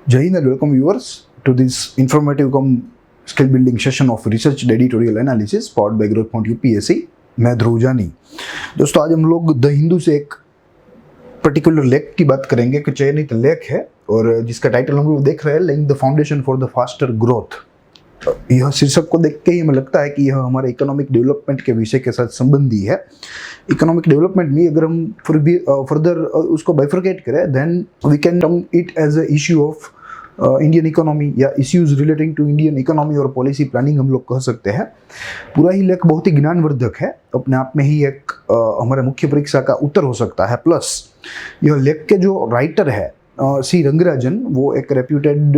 Jai Hind and welcome viewers to this informative skill building session of research editorial analysis powered by Growth Point UPSC। मैं ध्रुव जानी। दोस्तों आज हम लोग the Hindu से एक पर्टिकुलर लेख की बात करेंगे कि चयनित लेख है और जिसका टाइटल हम लोग देख रहे हैं laying the foundation for the faster growth. यह शीर्षक को देख के ही हमें लगता है कि यह हमारे इकोनॉमिक डेवलपमेंट के विषय के साथ संबंधी है। इकोनॉमिक डेवलपमेंट में अगर हम फर्दर उसको बाइफरकेट करें then we can term it as a issue of Indian economy या issues relating to Indian economy और पॉलिसी प्लानिंग हम लोग कह सकते हैं। पूरा ही लेख बहुत ही ज्ञानवर्धक है, अपने आप में ही एक हमारे मुख्य परीक्षा का उत्तर हो सकता है। प्लस यह लेख के जो राइटर है सी रंगराजन, वो एक रेप्यूटेड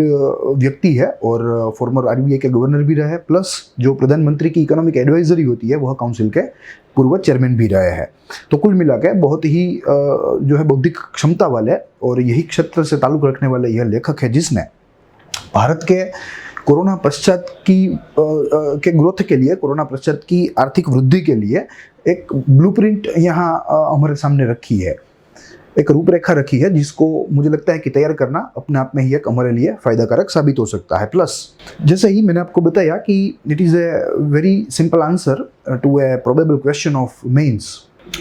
व्यक्ति है और फॉर्मर आरबीआई के गवर्नर भी रहे, प्लस जो प्रधानमंत्री की इकोनॉमिक एडवाइजरी होती है वह काउंसिल के पूर्व चेयरमैन भी रहे हैं। तो कुल मिला के बहुत ही जो है बौद्धिक क्षमता वाले और यही क्षेत्र से ताल्लुक रखने वाले यह लेखक है जिसने भारत के कोरोना पश्चात की के ग्रोथ के लिए, कोरोना पश्चात की आर्थिक वृद्धि के लिए एक ब्लूप्रिंट यहाँ हमारे सामने रखी है, एक रूपरेखा रखी है जिसको मुझे लगता है कि तैयार करना अपने आप में ही एक हमारे लिए फायदा कारक साबित हो सकता है। प्लस जैसे ही मैंने आपको बताया कि it is a very simple answer to a probable question of mains.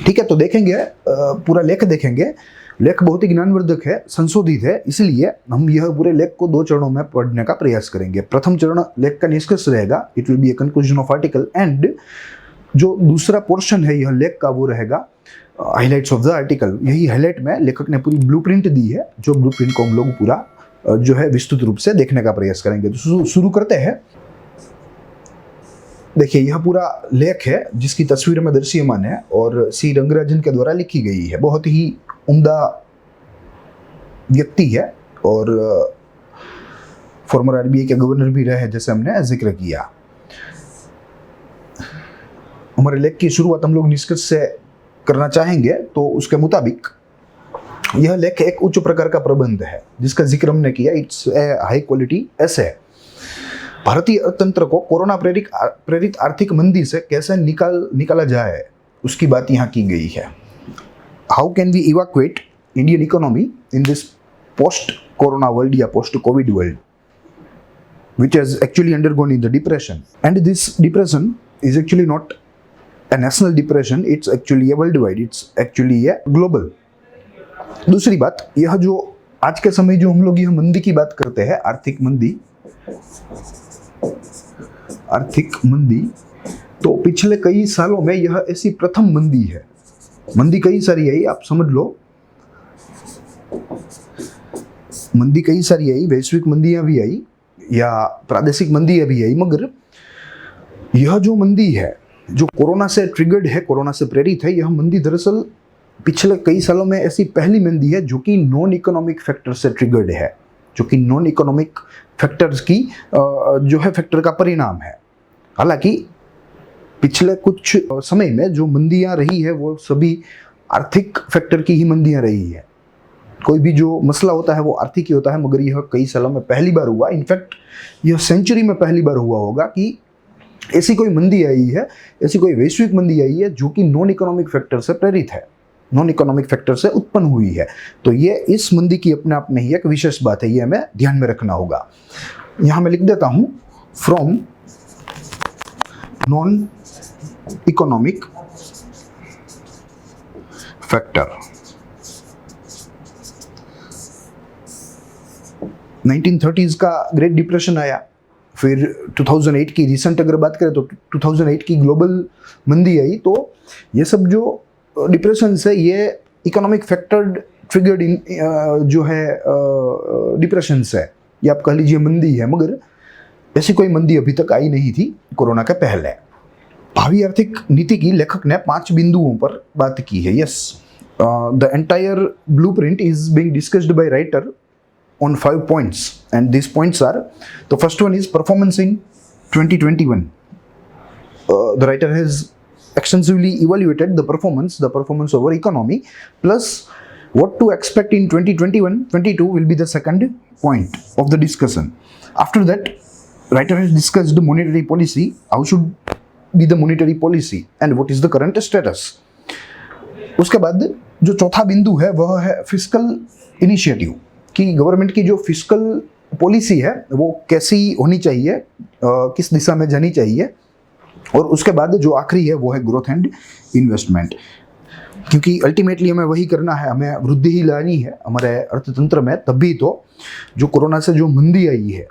ठीक है, तो देखेंगे पूरा लेख देखेंगे। लेख बहुत ही ज्ञानवर्धक है, संशोधित है, इसलिए हम यह पूरे लेख को 2 चरणों में पढ़ने का प्रयास करेंगे। प्रथम चरण लेख का निष्कर्ष रहेगा, it will be a conclusion of article, and जो दूसरा पोर्शन है यह लेख का वो रहेगा हाइलाइट्स ऑफ द आर्टिकल। यही हाईलाइट में लेखक ने पूरी ब्लूप्रिंट दी है, जो ब्लूप्रिंट को हम लोग पूरा जो है विस्तृत रूप से देखने का प्रयास करेंगे। तो शुरू करते हैं। देखिए यह पूरा लेख है जिसकी तस्वीर में दृश्यमान है और सी रंगराजन के द्वारा लिखी गई है। बहुत ही उम्दा व्यक्ति है और फॉर्मर आरबीआई के गवर्नर भी रहे, जैसे हमने जिक्र किया। हमारे लेख की शुरुआत हम लोग निष्कर्ष से करना चाहेंगे, तो उसके मुताबिक यह लेख एक उच्च प्रकार का प्रबंध है जिसका जिक्र हमने किया। इट्स ए हाई क्वालिटी ऐसे भारतीय अर्थतंत्र को कोरोना प्रेरित आर्थिक मंदी से कैसे निकाला जाए उसकी बात यहाँ की गई है। How can we evacuate Indian economy in this post corona world या post covid world which has actually undergone in the depression, and this depression is actually not a national depression, it's actually a worldwide, it's actually a global। दूसरी बात, यह जो आज के समय जो हम लोग यह मंदी की बात करते हैं, आर्थिक मंदी, तो पिछले कई सालों में यह ऐसी प्रथम मंदी है। मंदी कई सारी आई, आप समझ लो, मंदी कई सारी आई, वैश्विक मंदियां भी आई या प्रादेशिक मंदी भी आई, मगर यह जो मंदी है जो कोरोना से ट्रिगर्ड है, कोरोना से प्रेरित है, यह मंदी दरअसल पिछले कई सालों में ऐसी पहली मंदी है जो कि नॉन इकोनॉमिक फैक्टर से ट्रिगर्ड है, जो कि नॉन इकोनॉमिक फैक्टर्स की जो है फैक्टर का परिणाम है। हालांकि पिछले कुछ समय में जो मंदियां रही है वो सभी आर्थिक फैक्टर की ही मंदियां रही है। कोई भी जो मसला होता है वो आर्थिक ही होता है, मगर यह कई सालों में पहली बार हुआ, इनफैक्ट यह सेंचुरी में पहली बार हुआ होगा कि ऐसी कोई मंदी आई है, ऐसी कोई वैश्विक मंदी आई है जो कि नॉन इकोनॉमिक फैक्टर से प्रेरित है, नॉन इकोनॉमिक फैक्टर से उत्पन्न हुई है। तो ये इस मंदी की अपने आप में ही एक विशेष बात है, ये हमें ध्यान में रखना होगा। यहाँ मैं लिख देता हूँ, from non economic factor. 1930s का ग्रेट डिप्रेशन आया, फिर 2008 की रिसेंट अगर बात करें तो 2008 की ग्लोबल मंदी आई। तो ये सब जो डिप्रेशन है ये इकोनॉमिक फैक्टर ट्रिगर्ड इन जो है डिप्रेशन है, ये आप कह लीजिए मंदी है, मगर ऐसी कोई मंदी अभी तक आई नहीं थी कोरोना के पहले। भावी आर्थिक नीति की लेखक ने 5 बिंदुओं पर बात की है। Yes, the entire blueprint is being discussed by writer on 5 points, and these points are, the first one is performance in 2021. The writer has extensively evaluated the performance of our economy, plus what to expect in 2021-22 will be the second point of the discussion. After that, writer has discussed the monetary policy, how should be the monetary policy and what is the current status. उसके बाद जो चौथा बिंदु है वह है fiscal initiative, कि government की जो फिस्कल पॉलिसी है वो कैसी होनी चाहिए, किस दिशा में जानी चाहिए, और उसके बाद जो आखिरी है वो है ग्रोथ एंड इन्वेस्टमेंट। क्योंकि अल्टीमेटली हमें वही करना है, हमें वृद्धि ही लानी है हमारे अर्थतंत्र में, तभी तो जो कोरोना से जो मंदी आई है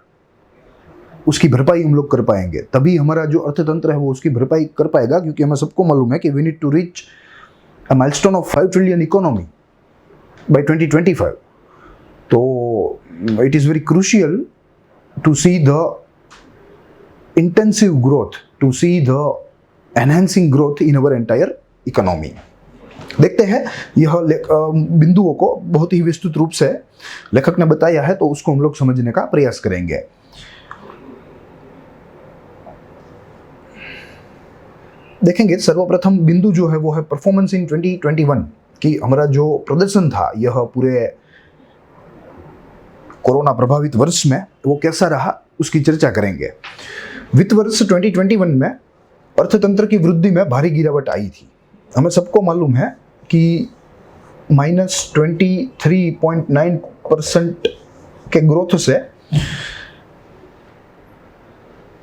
उसकी भरपाई हम लोग कर पाएंगे, तभी हमारा जो अर्थतंत्र है वो उसकी भरपाई कर पाएगा। क्योंकि हमें सबको मालूम है कि we need to reach a milestone of 5 trillion economy by 2025। तो it is very crucial to see the intensive growth, to see the enhancing growth in our entire economy. देखते हैं यह बिंदुओं को बहुत ही विस्तृत रूप से लेखक ने बताया है, तो उसको हम लोग समझने का प्रयास करेंगे। देखेंगे सर्वप्रथम बिंदु जो है वो है परफॉर्मेंस इन 2021 कि हमारा जो प्रदर्शन था यह पूरे कोरोना प्रभावित वर्ष में वो कैसा रहा उसकी चर्चा करेंगे। वित्त वर्ष 2021 में अर्थतंत्र की वृद्धि में भारी गिरावट आई थी। हमें सबको मालूम है कि -23.9% के ग्रोथ से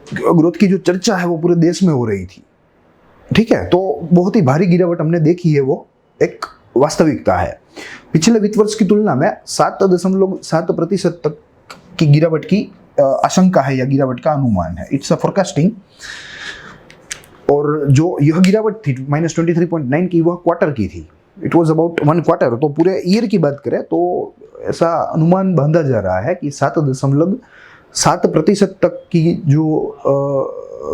ग्रोथ की जो चर्चा है वो पूरे देश में हो रही थी। ठीक है, तो बहुत ही भारी गिरावट हमने देखी है, वो एक वास्तविकता है। पिछले वित्त वर्ष की तुलना में 7.7% तक की गिरावट की आशंका है या गिरावट का अनुमान है। It's a forecasting. और जो यह गिरावट थी -23.9 की, वह क्वार्टर की थी। It was about 1 quarter. तो पूरे ईयर की बात करें तो ऐसा अनुमान बांधा जा रहा है कि 7.7% तक की जो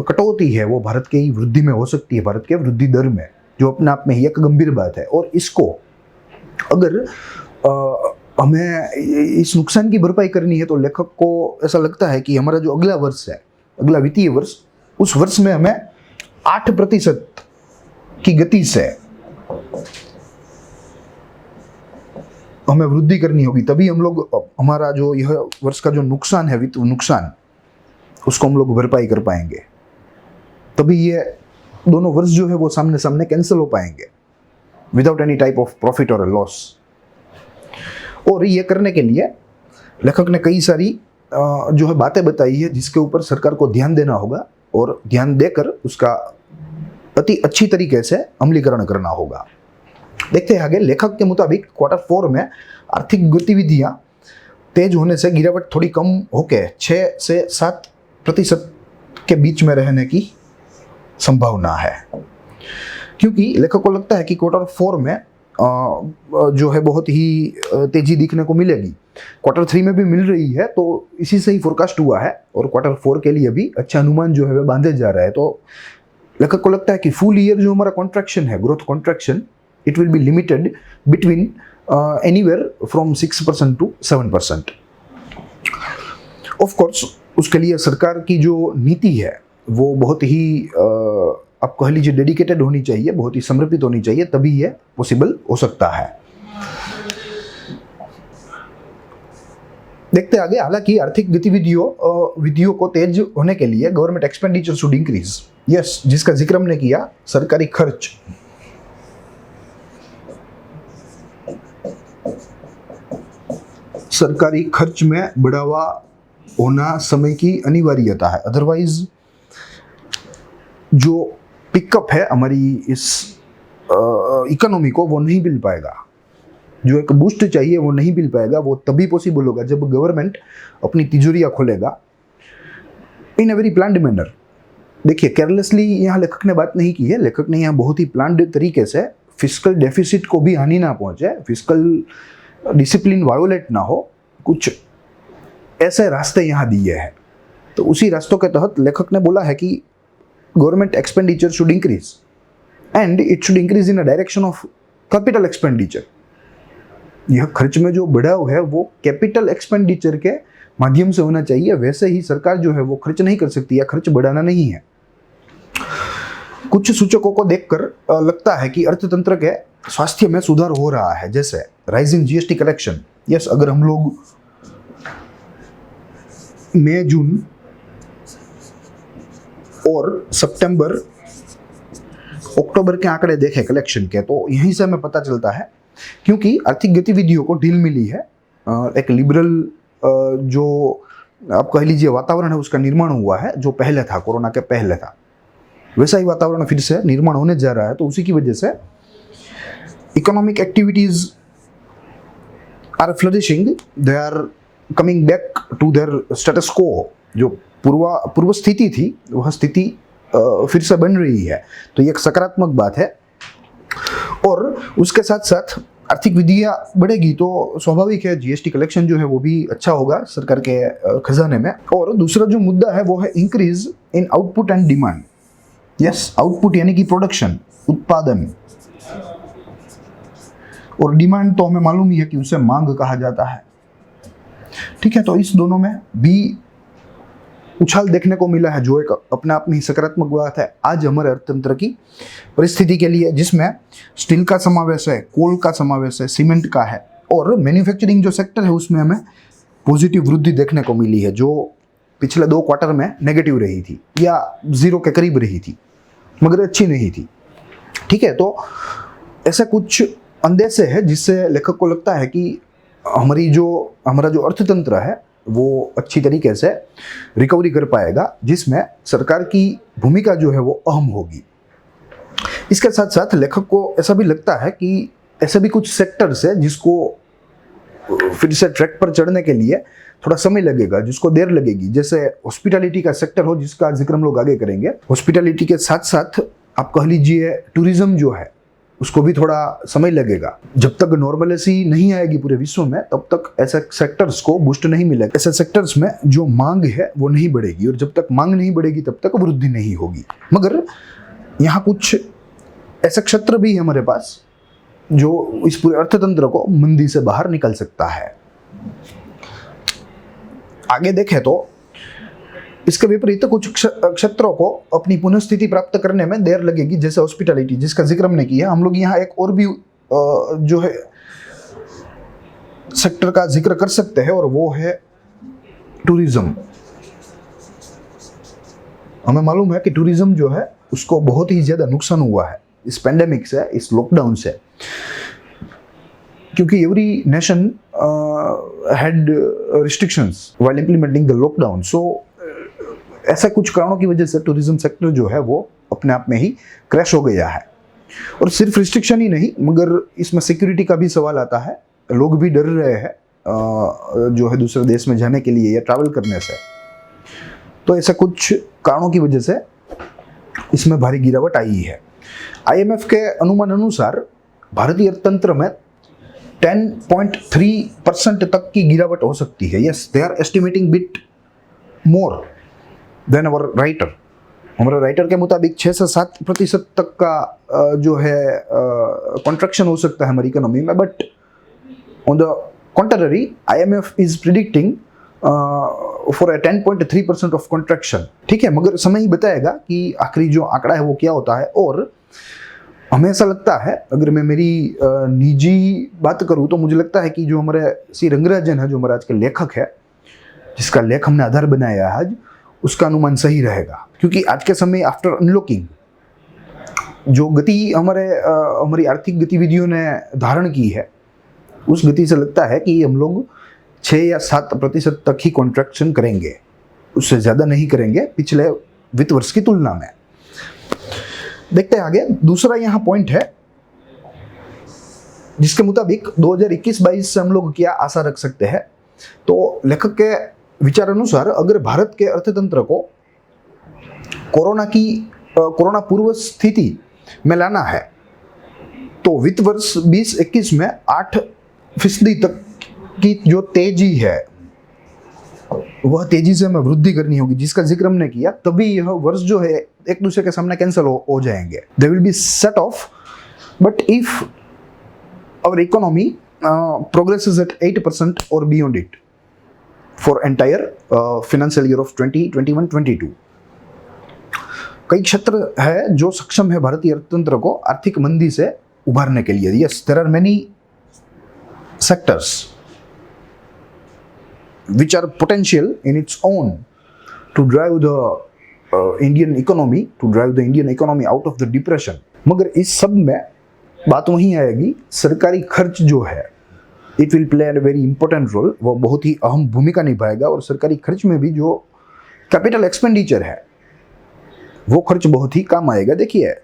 कटौती है वो भारत की वृद्धि में हो सकती है, भारत के वृद्धि दर में, जो अपने आप में ही एक गंभीर बात है। और इसको अगर हमें इस नुकसान की भरपाई करनी है तो लेखक को ऐसा लगता है कि हमारा जो अगला वर्ष है, अगला वित्तीय वर्ष, उस वर्ष में हमें 8% की गति से हमें वृद्धि करनी होगी, तभी हम लोग हमारा जो यह वर्ष का जो नुकसान है, वित्त नुकसान, उसको हम लोग भरपाई कर पाएंगे। तभी ये दोनों वर्ष जो है वो सामने सामने कैंसिल हो पाएंगे without any type of profit और लॉस। और ये करने के लिए लेखक ने कई सारी जो है बातें बताई है जिसके ऊपर सरकार को ध्यान देना होगा और ध्यान देकर उसका अति अच्छी तरीके से अमलीकरण करना होगा। देखते हैं आगे। लेखक के मुताबिक Q4 में आर्थिक गतिविधियां तेज होने से गिरावट थोड़ी कम होकर 6 से 7% के बीच में रहने की संभावना है। क्योंकि लेखक को लगता है कि Q4 में जो है बहुत ही तेजी दिखने को मिलेगी। Q3 में भी मिल रही है, तो इसी से ही फोरकास्ट हुआ है और Q4 के लिए भी अच्छा अनुमान जो है वह बांधे जा रहा है। तो लेखक को लगता है कि फुल ईयर जो हमारा कॉन्ट्रैक्शन है, growth contraction, it will be limited between anywhere from 6% to 7%। Of course उसके लिए सरकार की जो नीति है वो बहुत ही आप कह लीजिए डेडिकेटेड होनी चाहिए, बहुत ही समर्पित होनी चाहिए, तभी ये पॉसिबल हो सकता है। देखते आगे। हालांकि आर्थिक गतिविधियों को तेज होने के लिए government expenditure should increase. Yes, जिसका जिक्र हमने किया, सरकारी खर्च। सरकारी खर्च में बढ़ावा होना समय की अनिवार्यता है, अदरवाइज जो पिकअप है हमारी इस इकोनॉमी को वो नहीं मिल पाएगा। जो एक बूस्ट चाहिए वो नहीं मिल पाएगा। वो तभी पॉसिबल होगा जब गवर्नमेंट अपनी तिजोरियां खोलेगा इन अ वेरी प्लान्ड मैनर। देखिए, केयरलेसली यहाँ लेखक ने बात नहीं की है। लेखक ने यहाँ बहुत ही प्लान्ड तरीके से फिस्कल डेफिसिट को भी हानि ना पहुंचे, फिस्कल डिसिप्लिन वायोलेट ना हो, कुछ ऐसे रास्ते यहाँ दिए हैं। तो उसी रास्तों के तहत लेखक ने बोला है कि government expenditure should increase and it should increase in a direction of capital expenditure. यह खर्च में जो बढ़ाव है वो कैपिटल एक्सपेंडिचर के माध्यम से होना चाहिए। वैसे ही सरकार जो है वो खर्च नहीं कर सकती या खर्च बढ़ाना नहीं है। कुछ सूचकों को देखकर लगता है कि अर्थतंत्र के स्वास्थ्य में सुधार हो रहा है, जैसे राइजिंग जीएसटी कलेक्शन। यस, अगर हम लोग मई, जून और सितंबर, अक्टूबर के आंकड़े देखें कलेक्शन के, तो यहीं से हमें पता चलता है क्योंकि आर्थिक गतिविधियों को ढील मिली है। एक लिबरल जो आप कह लीजिए वातावरण है उसका निर्माण हुआ है जो पहले था, कोरोना के पहले था, वैसा ही वातावरण फिर से निर्माण होने जा रहा है। तो उसी की वजह से economic activities are flourishing, they are coming back to their status quo. जो पूर्व स्थिति थी वह स्थिति फिर से बन रही है, तो ये एक सकारात्मक बात है। और उसके साथ साथ आर्थिक वृद्धियाँ बढ़ेगी तो स्वाभाविक है जीएसटी कलेक्शन जो है वो भी अच्छा होगा सरकार के खजाने में। और दूसरा जो मुद्दा है वो है increase in output and demand. Yes, output यानी कि प्रोडक्शन, उत्पादन, और डिमांड तो हमें मालूम ही है कि उसे मांग कहा जाता है। ठीक है, तो इस दोनों में भी उछाल देखने को मिला है, जो एक अपने आप में ही सकारात्मक बात है आज हमारे अर्थतंत्र की परिस्थिति के लिए, जिसमें स्टील का समावेश है, कोल का समावेश है, सीमेंट का है, और मैन्युफैक्चरिंग जो सेक्टर है उसमें हमें पॉजिटिव वृद्धि देखने को मिली है, जो पिछले 2 क्वार्टर में नेगेटिव रही थी या 0 के करीब रही थी, मगर अच्छी नहीं थी। ठीक है, तो ऐसा कुछ अंदेशे है जिससे लेखक को लगता है कि हमारा जो अर्थतंत्र है वो अच्छी तरीके से रिकवरी कर पाएगा, जिसमें सरकार की भूमिका जो है वो अहम होगी। इसके साथ साथ लेखक को ऐसा भी लगता है कि ऐसे भी कुछ सेक्टर्स है जिसको फिर से ट्रैक पर चढ़ने के लिए थोड़ा समय लगेगा, जिसको देर लगेगी। जैसे हॉस्पिटैलिटी का सेक्टर हो, जिसका जिक्र हम लोग आगे करेंगे। हॉस्पिटैलिटी के साथ साथ आप कह लीजिए टूरिज्म जो है उसको भी थोड़ा समय लगेगा। जब तक नॉर्मलिटी नहीं आएगी पूरे विश्व में तब तक ऐसे सेक्टर्स को बूस्ट नहीं मिलेगा। ऐसे सेक्टर्स में जो मांग है वो नहीं बढ़ेगी, और जब तक मांग नहीं बढ़ेगी तब तक वृद्धि नहीं होगी। मगर यहाँ कुछ ऐसे क्षेत्र भी है हमारे पास जो इस पूरे अर्थतंत्र को मंदी से बाहर निकल सकता है। आगे देखें तो इसके विपरीत कुछ क्षेत्रों को अपनी पुनःस्थिति प्राप्त करने में देर लगेगी, जैसे हॉस्पिटैलिटी, जिसका जिक्र हमने किया। हम लोग यहाँ एक और भी जो है सेक्टर का जिक्र कर सकते हैं, और वो है टूरिज्म। हमें मालूम है कि टूरिज्म जो है उसको बहुत ही ज्यादा नुकसान हुआ है इस पेंडेमिक से, इस लॉकडाउन से, क्योंकि every nation had restrictions while implementing the lockdown. So ऐसा कुछ कारणों की वजह से टूरिज्म सेक्टर जो है वो अपने आप में ही क्रैश हो गया है। और सिर्फ रिस्ट्रिक्शन ही नहीं, मगर इसमें सिक्योरिटी का भी सवाल आता है। लोग भी डर रहे हैं जो है दूसरे देश में जाने के लिए या ट्रैवल करने से। तो ऐसा कुछ कारणों की वजह से इसमें भारी गिरावट आई है। IMF के अनुमान अनुसार भारतीय अर्थतंत्र में 10.3% तक की गिरावट हो सकती है। Yes, they are estimating bit more than our writer. हमारे राइटर के मुताबिक 6 से 7% तक का जो है कॉन्ट्रैक्शन हो सकता है हमारी इकोनॉमी में। But on the contrary IMF is predicting for 10.3% of contraction. ठीक है, मगर समय ही बताएगा कि आखिरी जो आंकड़ा है वो क्या होता है। और हमें ऐसा लगता है, अगर मैं मेरी निजी बात करूँ तो मुझे लगता है कि जो हमारे सी रंगराजन है, जो हमारे आज के लेखक है, जिसका लेख हमने आधार बनाया है आज, उसका अनुमान सही रहेगा। क्योंकि आज के समय आफ्टर अनलॉकिंग जो गति हमारी आर्थिक गतिविधियों ने धारण की है, उस गति से लगता है कि हम लोग 6 या 7% तक ही कॉन्ट्रैक्शन करेंगे, उससे ज़्यादा नहीं करेंगे पिछले वित्त वर्ष की तुलना में। देखते हैं आगे। दूसरा यहाँ पॉइंट है जिसके मुताबिक 2021-22 से हम लोग क्या आशा रख सकते हैं। तो लेखक के विचार अनुसार अगर भारत के अर्थतंत्र को कोरोना पूर्व स्थिति में लाना है तो वित्त वर्ष 2021 में 8% तक की जो तेजी है वह तेजी से हमें वृद्धि करनी होगी, जिसका जिक्र हमने किया। तभी यह वर्ष जो है एक दूसरे के सामने कैंसिल हो जाएंगे, they will be set off. But if our economy progresses at 8% और beyond it for entire financial year of 2021-22, कई क्षेत्र है जो सक्षम है भारतीय अर्थतंत्र को आर्थिक मंदी से उभारने के लिए। Yes, there are many sectors which are potential in its own to drive the Indian economy, out of the depression. मगर इस सब में बात वहीं आएगी, सरकारी खर्च जो है it will play a very important role, वो बहुत ही अहम भूमिका निभाएगा। और सरकारी खर्च में भी जो कैपिटल एक्सपेंडिचर है वो खर्च बहुत ही काम आएगा। देखिए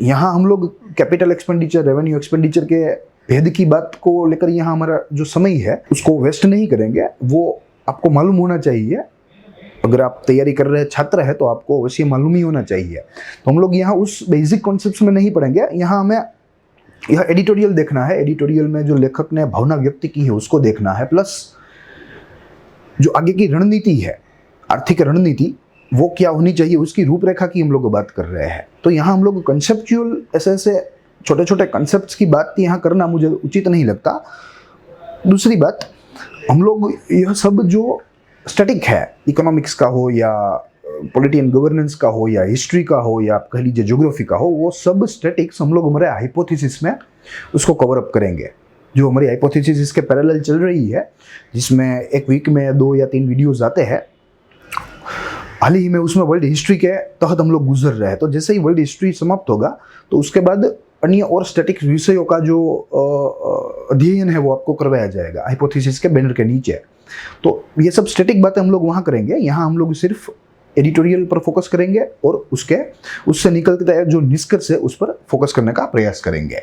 यहाँ हम लोग कैपिटल एक्सपेंडिचर, रेवेन्यू एक्सपेंडिचर के भेद की बात को लेकर यहाँ हमारा जो समय है उसको वेस्ट नहीं करेंगे, वो आपको मालूम होना चाहिए। अगर आप तैयारी कर रहे छात्र हैं तो आपको अवश्य मालूम ही होना चाहिए। तो हम लोग यहाँ उस बेसिक कॉन्सेप्ट्स में नहीं पढ़ेंगे, यहाँ हमें यह एडिटोरियल देखना है। एडिटोरियल में जो लेखक ने भावना व्यक्त की है उसको देखना है, प्लस जो आगे की रणनीति है, आर्थिक रणनीति, वो क्या होनी चाहिए उसकी रूपरेखा की हम लोग बात कर रहे हैं। तो यहाँ हम लोग कंसेप्चुअल ऐसे छोटे छोटे कंसेप्ट्स की बात यहाँ करना मुझे उचित नहीं लगता। दूसरी बात, हम लोग यह सब जो स्टैटिक है, इकोनॉमिक्स का हो या पॉलिटी एंड गवर्नेंस का हो या हिस्ट्री का हो या आप कह लीजिए ज्योग्राफी का हो, वो सब स्टैटिक्स हम लोग हमारे हाइपोथेसिस में उसको कवर अप करेंगे। जो हमारी हाइपोथेसिस इसके पैरेलल चल रही है, जिसमें एक वीक में 2 या 3 वीडियोस आते हैं, हाल ही में उसमें वर्ल्ड हिस्ट्री के तहत हम लोग गुजर रहे हैं। तो जैसे ही वर्ल्ड हिस्ट्री समाप्त होगा तो उसके बाद अन्य और स्टैटिक विषयों का जो अध्ययन है वो आपको करवाया जाएगा हाइपोथेसिस के बैनर के नीचे। तो ये सब स्टैटिक बातें हम लोग वहाँ करेंगे। यहाँ हम लोग सिर्फ एडिटोरियल पर फोकस करेंगे और उससे निकलते जो निष्कर्ष है उस पर फोकस करने का प्रयास करेंगे,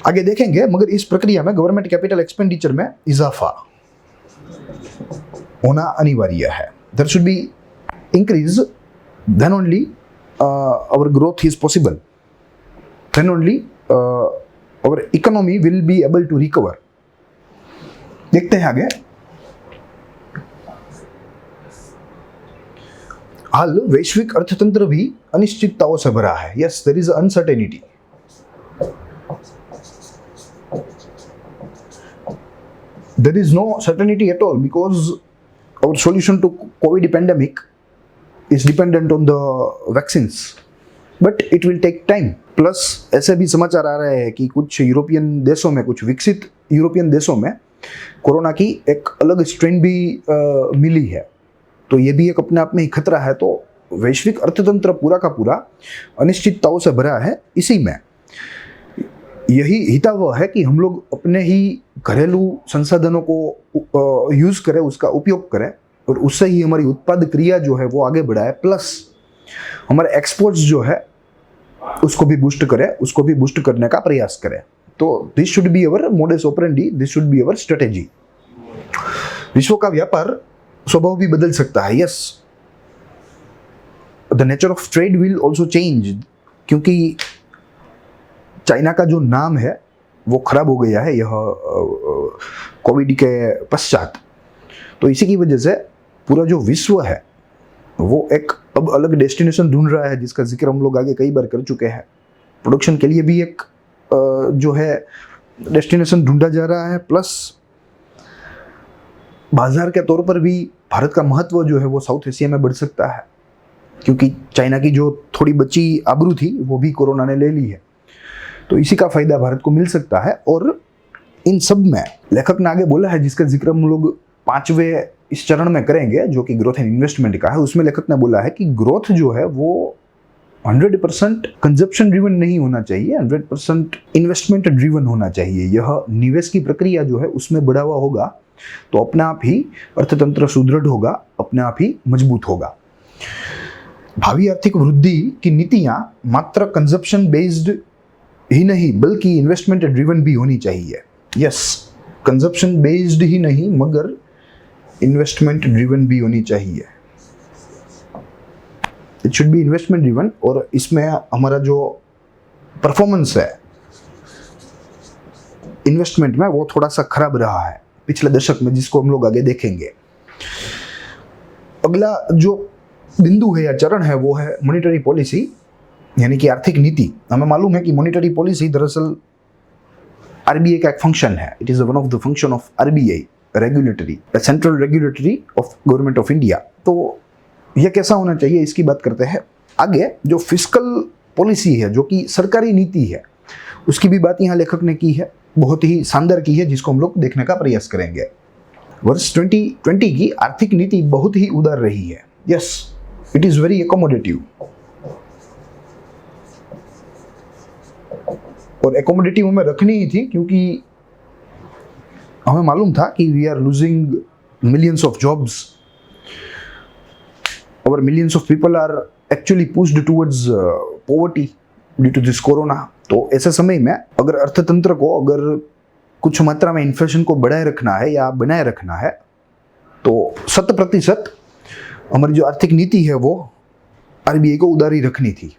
आगे देखेंगे। मगर इस प्रक्रिया में गवर्नमेंट कैपिटल एक्सपेंडिचर में इजाफा होना अनिवार्य है। There should be increase, then only our growth is possible, then only our economy will be able to recover. देखते हैं आगे। हाल वैश्विक अर्थतंत्र भी अनिश्चितताओं से भरा है। Yes, there is uncertainty. There is no certainty at all because our solution to COVID pandemic is dependent on the vaccines, but it will take time. Plus ऐसे भी समाचार आ रहे हैं कि कुछ यूरोपियन देशों में, कुछ विकसित यूरोपियन देशों में कोरोना की एक अलग स्ट्रेन भी मिली है। तो ये भी एक अपने आप में ही खतरा है। तो वैश्विक अर्थतंत्र पूरा का पूरा अनिश्चितताओं से भरा है। इसी में यही हितावह है कि हम लोग अपने ही घरेलू संसाधनों को यूज करें, उसका उपयोग करें और उससे ही हमारी उत्पाद क्रिया जो है वो आगे बढ़ाए, प्लस हमारे एक्सपोर्ट्स जो है उसको भी बूस्ट करें, उसको भी बूस्ट करने का प्रयास करें। तो this should be our modus operandi, this should be our strategy. विश्व का व्यापार स्वभाव भी बदल सकता है। Yes, the nature of trade will also change, क्योंकि चाइना का जो नाम है वो खराब हो गया है यह कोविड के पश्चात। तो इसी की वजह से पूरा जो विश्व है वो एक अब अलग डेस्टिनेशन ढूंढ रहा है, जिसका जिक्र हम लोग आगे कई बार कर चुके हैं। प्रोडक्शन के लिए भी एक जो है डेस्टिनेशन ढूंढा जा रहा है, प्लस बाजार के तौर पर भी भारत का महत्व जो है वो साउथ एशिया में बढ़ सकता है, क्योंकि चाइना की जो थोड़ी बची आबरू थी वो भी कोरोना ने ले ली है। तो इसी का फायदा भारत को मिल सकता है। और इन सब में लेखक ने आगे बोला है, जिसका जिक्र हम लोग 5वें इस चरण में करेंगे, जो कि ग्रोथ एंड इन्वेस्टमेंट का है। उसमें लेखक ने बोला है कि ग्रोथ जो है वो 100% कंजप्शन ड्रिवन नहीं होना चाहिए, 100% इन्वेस्टमेंट ड्रिवन होना चाहिए। यह निवेश की प्रक्रिया जो है उसमें बढ़ावा होगा तो अपने आप ही अर्थतंत्र सुदृढ़ होगा, अपने आप ही मजबूत होगा। भावी आर्थिक वृद्धि की नीतियां मात्र कंजप्शन बेस्ड ही नहीं बल्कि इन्वेस्टमेंट ड्रिवन भी होनी चाहिए। यस, कंजप्शन बेस्ड ही नहीं मगर इन्वेस्टमेंट ड्रिवन भी होनी चाहिए। It should be investment driven. और इसमें हमारा जो परफॉर्मेंस है इन्वेस्टमेंट में वो थोड़ा सा खराब रहा है पिछले दशक में, जिसको हम लोग आगे देखेंगे। अगला जो बिंदु है या चरण है वो है मॉनेटरी पॉलिसी, यानी कि आर्थिक नीति। हमें मालूम है कि मॉनेटरी पॉलिसी दरअसल आरबीआई का एक फंक्शन है। It is one of the function of RBI, regulatory, central regulatory of government of India. तो यह कैसा होना चाहिए इसकी बात करते हैं आगे। जो फिस्कल पॉलिसी है, जो कि सरकारी नीति है, उसकी भी बात यहाँ लेखक ने की है, बहुत ही शानदार की है, जिसको हम लोग देखने का प्रयास करेंगे। वर्ष 2020 की आर्थिक नीति बहुत ही उदार रही है। Yes, it is very accommodative. और एकोमोडेटिव हमें रखनी ही थी, क्योंकि हमें मालूम था कि we are losing millions of jobs और millions of people are actually pushed towards poverty due to this corona. तो ऐसे समय में अगर अर्थतंत्र को अगर कुछ मात्रा में इन्फ्लेशन को बढ़ाए रखना है या बनाए रखना है तो 100% हमारी जो आर्थिक नीति है वो आरबीआई को उदारी रखनी थी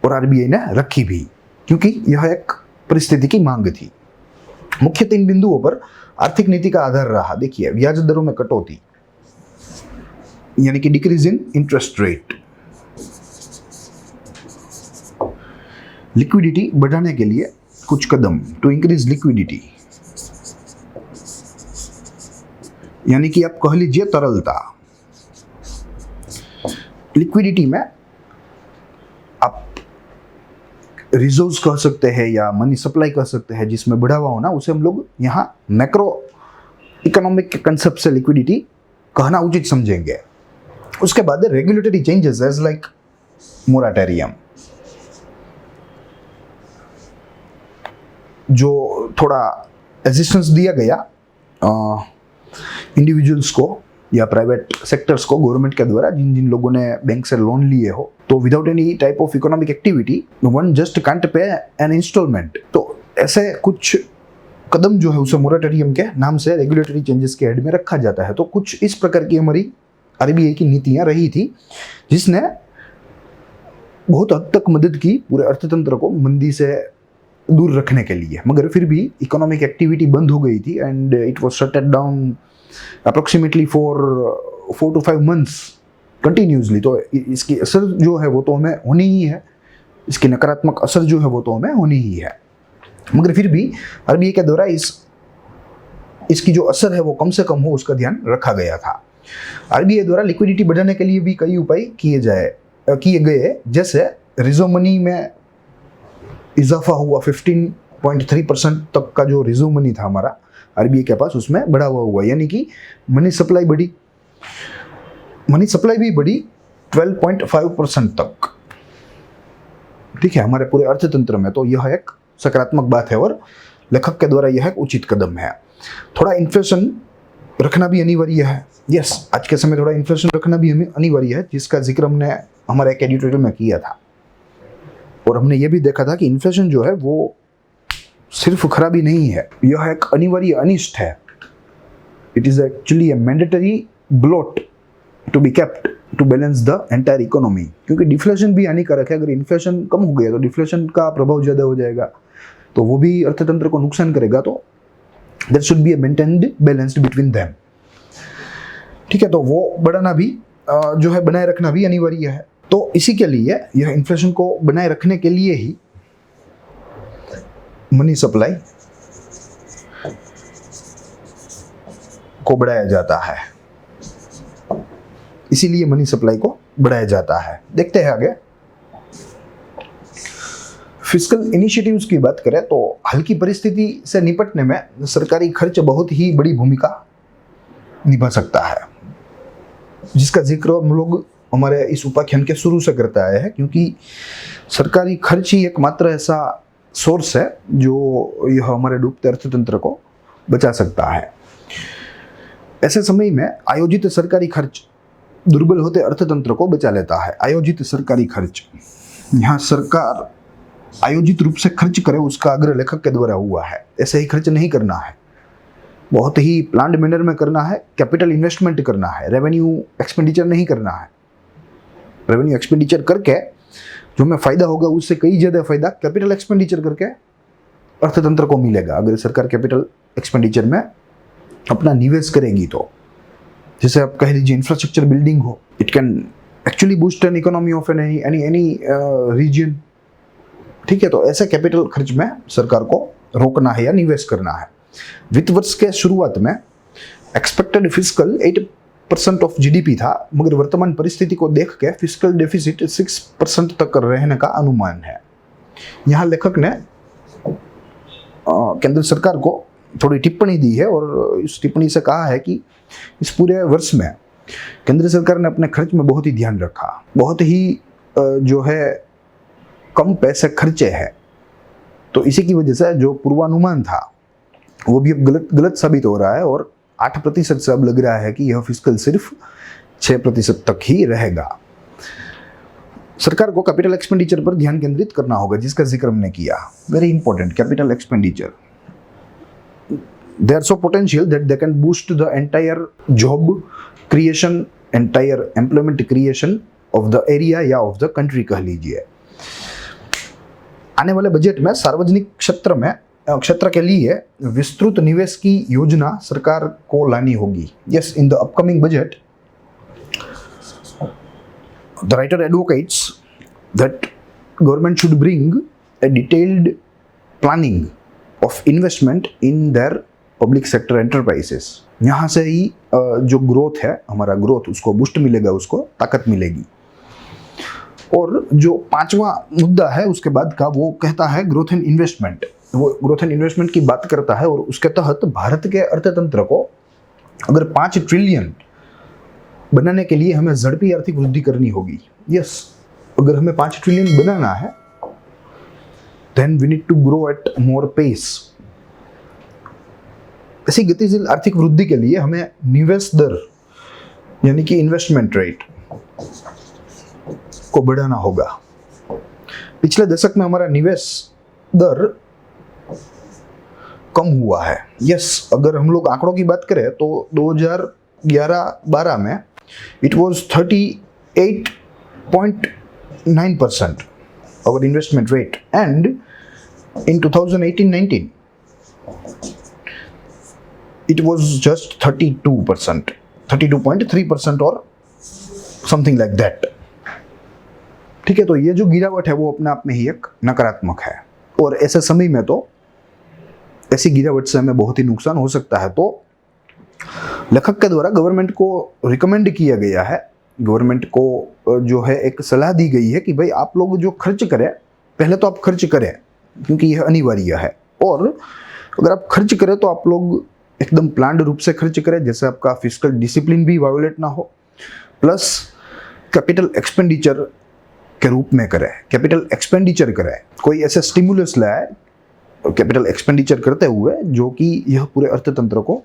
और आरबीआई ने रखी भी, क्योंकि यह एक परिस्थिति की मांग थी। मुख्य 3 बिंदुओं पर आर्थिक नीति का आधार रहा। देखिए, ब्याज दरों में कटौती यानी कि decrease in interest rate, liquidity बढ़ाने के लिए कुछ कदम, टू इंक्रीज लिक्विडिटी यानी कि आप कह लीजिए तरलता। लिक्विडिटी में आप रिजर्व्स कह सकते हैं या मनी सप्लाई कह सकते हैं, जिसमें बढ़ावा होना, उसे हम लोग यहाँ मैक्रो इकोनॉमिक के कंसेप्ट से लिक्विडिटी कहना उचित समझेंगे। उसके बाद regulatory changes as like moratorium, जो थोड़ा असिस्टेंस दिया गया इंडिविजुअल्स को या प्राइवेट सेक्टर्स को गवर्नमेंट के द्वारा, जिन जिन लोगों ने बैंक से लोन लिए हो, तो without any type of economic activity one just can't pay an instalment. तो ऐसे कुछ कदम जो है उसे मोराटोरियम के नाम से रेगुलेटरी चेंजेस के हेड में रखा जाता है। तो कुछ इस प्रकार की हमारी आरबीआई की नीतियां रही थी, जिसने बहुत हद तक मदद की पूरे अर्थतंत्र को मंदी से दूर रखने के लिए। मगर फिर भी इकोनॉमिक एक्टिविटी बंद हो गई थी and it was shut down approximately for 4 to 5 months continuously. तो इसकी असर जो है वो तो हमें होनी ही है, इसकी नकारात्मक असर जो है वो तो हमें होनी ही है। मगर फिर भी आरबीआई के द्वारा इसकी जो असर है वो कम से कम हो, उसका ध्यान रखा गया था। आरबीआई द्वारा लिक्विडिटी बढ़ाने के लिए भी कई उपाय किए गए, जैसे रिजर्व मनी में इजाफा हुआ, 15.3% तक का जो रिजर्व मनी था हमारा आरबीआई के पास, उसमें बढ़ावा हुआ, यानी कि मनी सप्लाई बढ़ी। मनी सप्लाई भी बढ़ी 12.5% तक, ठीक है, हमारे पूरे अर्थतंत्र में। तो यह एक सकारात्मक बात है और लेखक के द्वारा यह एक उचित कदम है। थोड़ा इन्फ्लेशन रखना भी अनिवार्य है। यस, आज के समय थोड़ा इन्फ्लेशन रखना भी हमें अनिवार्य है, जिसका जिक्र हमने हमारे एक एडिटोरियल में किया था। और हमने ये भी देखा था कि इन्फ्लेशन जो है वो सिर्फ खराबी नहीं है, यह एक अनिवार्य अनिष्ट है। It is actually a mandatory blot to be kept to balance the entire economy, क्योंकि डिफ्लेशन भी हानिकारक है। अगर इन्फ्लेशन कम हो गया तो डिफ्लेशन का प्रभाव ज़्यादा हो जाएगा, तो वो भी अर्थतंत्र को नुकसान करेगा। तो there should be a maintained balance between them, ठीक है। तो वो बढ़ाना भी जो है बनाए रखना भी अनिवार्य है। तो इसी के लिए यह इन्फ्लेशन को बनाए रखने के लिए ही मनी सप्लाई को बढ़ाया जाता है, इसीलिए मनी सप्लाई को बढ़ाया जाता है। देखते हैं आगे। फिस्कल इनिशिएटिव्स की बात करें तो हाल की परिस्थिति से निपटने में सरकारी खर्च बहुत ही बड़ी भूमिका निभा सकता है, जिसका जिक्र हम लोग हमारे इस उपाख्यान के शुरू से करते आए हैं, क्योंकि सरकारी खर्च ही एकमात्र ऐसा सोर्स है जो यह हमारे डूबते अर्थतंत्र को बचा सकता है। ऐसे समय में आयोजित सरकारी खर्च दुर्बल होते अर्थतंत्र को बचा लेता है। आयोजित सरकारी खर्च, यहाँ सरकार आयोजित रूप से खर्च करे, उसका आग्रह लेखक के द्वारा हुआ है। ऐसे ही खर्च नहीं करना है, बहुत ही प्लान्ड मैनर में करना है, कैपिटल इन्वेस्टमेंट करना है, रेवेन्यू एक्सपेंडिचर नहीं करना है। रेवेन्यू एक्सपेंडिचर करके जो हमें फायदा होगा उससे कई ज़्यादा फायदा कैपिटल एक्सपेंडिचर करके अर्थतंत्र को मिलेगा। अगर सरकार कैपिटल एक्सपेंडिचर में अपना निवेश करेगी तो, जैसे आप कह लीजिए इंफ्रास्ट्रक्चर बिल्डिंग हो, it can actually boost an economy of any region, ठीक है। तो ऐसे कैपिटल खर्च में सरकार को रोकना है या निवेश करना है। वित्त वर्ष के शुरुआत में एक्सपेक्टेड फिस्कल 8% ऑफ जीडीपी था, मगर वर्तमान परिस्थिति को देख के फिस्कल डेफिसिट 6% तक रहने का अनुमान है। यहाँ लेखक ने केंद्र सरकार को थोड़ी टिप्पणी दी है और इस टिप्पणी से कहा है कि इस पूरे वर्ष में केंद्र सरकार ने अपने खर्च में बहुत ही ध्यान रखा, बहुत ही जो है कम पैसे खर्चे हैं। तो इसी की वजह से जो पूर्वानुमान था वो भी अब गलत साबित हो रहा है और 8% से अब लग रहा है कि यह फिस्कल सिर्फ 6% तक ही रहेगा। सरकार को कैपिटल एक्सपेंडिचर पर ध्यान केंद्रित करना होगा, जिसका जिक्र हमने किया। Very important, capital expenditure. They are so potential that they can boost the entire job creation, entire employment creation of the area या of the country कह लीजिए। आने वाले बजट में सार्वजनिक क्षेत्र के लिए विस्तृत निवेश की योजना सरकार को लानी होगी। Yes, in the upcoming budget, the writer advocates that government should bring a detailed planning of investment in their public sector enterprises. यहाँ से ही जो ग्रोथ है, हमारा ग्रोथ, उसको बूस्ट मिलेगा, उसको ताकत मिलेगी। और जो 5वां मुद्दा है उसके बाद का, वो कहता है ग्रोथ एंड इन्वेस्टमेंट। वो ग्रोथ एंड इन्वेस्टमेंट की बात करता है और उसके तहत भारत के अर्थतंत्र को अगर 5 ट्रिलियन बनाने के लिए हमें झड़पी आर्थिक वृद्धि करनी होगी। यस, अगर हमें 5 ट्रिलियन बनाना है, then we need to grow at more pace. ऐसी गतिशील आर्थिक वृद्धि के लिए हमें निवेश दर यानी कि इन्वेस्टमेंट रेट को बढ़ाना होगा। पिछले दशक में हमारा निवेश दर कम हुआ है। यस, अगर हम लोग आंकड़ों की बात करें तो 2011-12 में it was 38.9% our investment rate, and in 2018-19 it was just 32%, 32.3% or something like that। ठीक है, तो ये जो गिरावट है वो अपने आप में ही एक नकारात्मक है, और ऐसे समय में तो ऐसी गिरावट से हमें बहुत ही नुकसान हो सकता है। तो लेखक के द्वारा गवर्नमेंट को रिकमेंड किया गया है, गवर्नमेंट को जो है एक सलाह दी गई है कि भाई आप लोग जो खर्च करें, पहले तो आप खर्च करें क्योंकि यह अनिवार्य है, और अगर आप खर्च करें तो आप लोग एकदम प्लान्ड रूप से खर्च करें, जैसे आपका फिस्कल डिसिप्लिन भी वायोलेट ना हो, प्लस कैपिटल एक्सपेंडिचर के रूप में करें, कैपिटल एक्सपेंडिचर करें, कोई ऐसे स्टिमुलस लाए कैपिटल एक्सपेंडिचर करते हुए जो कि यह पूरे अर्थतंत्र को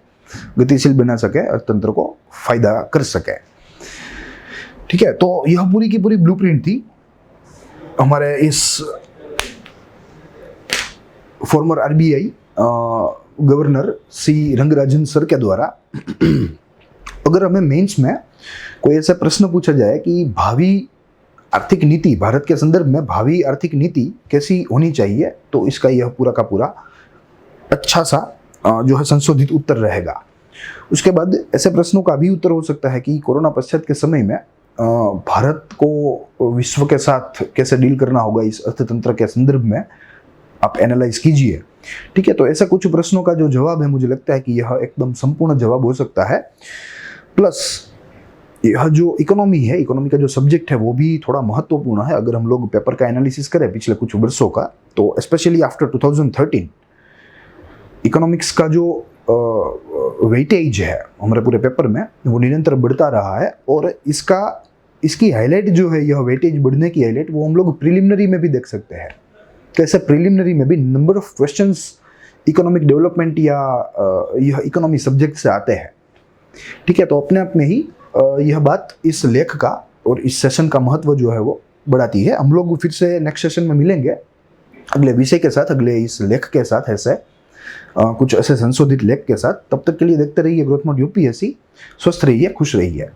गतिशील बना सके, अर्थतंत्र को फायदा कर सके। ठीक है, तो यह पूरी की पूरी ब्लूप्रिंट थी हमारे इस former RBI governor C Rangarajan sir के द्वारा। अगर हमें मेंस में कोई ऐसा प्रश्न पूछा जाए कि भावी आर्थिक नीति, भारत के संदर्भ में भावी आर्थिक नीति कैसी होनी चाहिए, तो इसका यह पूरा का पूरा अच्छा सा जो है संशोधित उत्तर रहेगा। उसके बाद ऐसे प्रश्नों का भी उत्तर हो सकता है कि कोरोना पश्चात के समय में भारत को विश्व के साथ कैसे डील करना होगा, इस अर्थतंत्र के संदर्भ में आप एनालाइज कीजिए। ठीक है, तो ऐसा कुछ प्रश्नों का जो जवाब है, मुझे लगता है कि यह एकदम संपूर्ण जवाब हो सकता है। प्लस यह जो इकोनॉमी है, इकोनॉमी का जो सब्जेक्ट है वो भी थोड़ा महत्वपूर्ण है। अगर हम लोग पेपर का एनालिसिस करें पिछले कुछ वर्षों का, तो स्पेशली आफ्टर 2013 इकोनॉमिक्स का जो वेटेज है हमारे पूरे पेपर में वो निरंतर बढ़ता रहा है, और इसकी हाईलाइट जो है, यह वेटेज बढ़ने की हाईलाइट वो हम लोग प्रिलिमिनरी में भी देख सकते हैं। कैसे प्रिलिमिनरी में भी number of questions economic development या यह इकोनॉमी सब्जेक्ट से आते हैं। ठीक है, तो अपने आप में ही यह बात इस लेख का और इस सेशन का महत्व जो है वो बढ़ाती है। हम लोग फिर से नेक्स्ट सेशन में मिलेंगे अगले विषय के साथ, अगले इस लेख के साथ, ऐसे कुछ ऐसे संशोधित लेख के साथ। तब तक के लिए देखते रहिए ग्रोथ मोड यूपीएससी। स्वस्थ रहिए, खुश रहिए।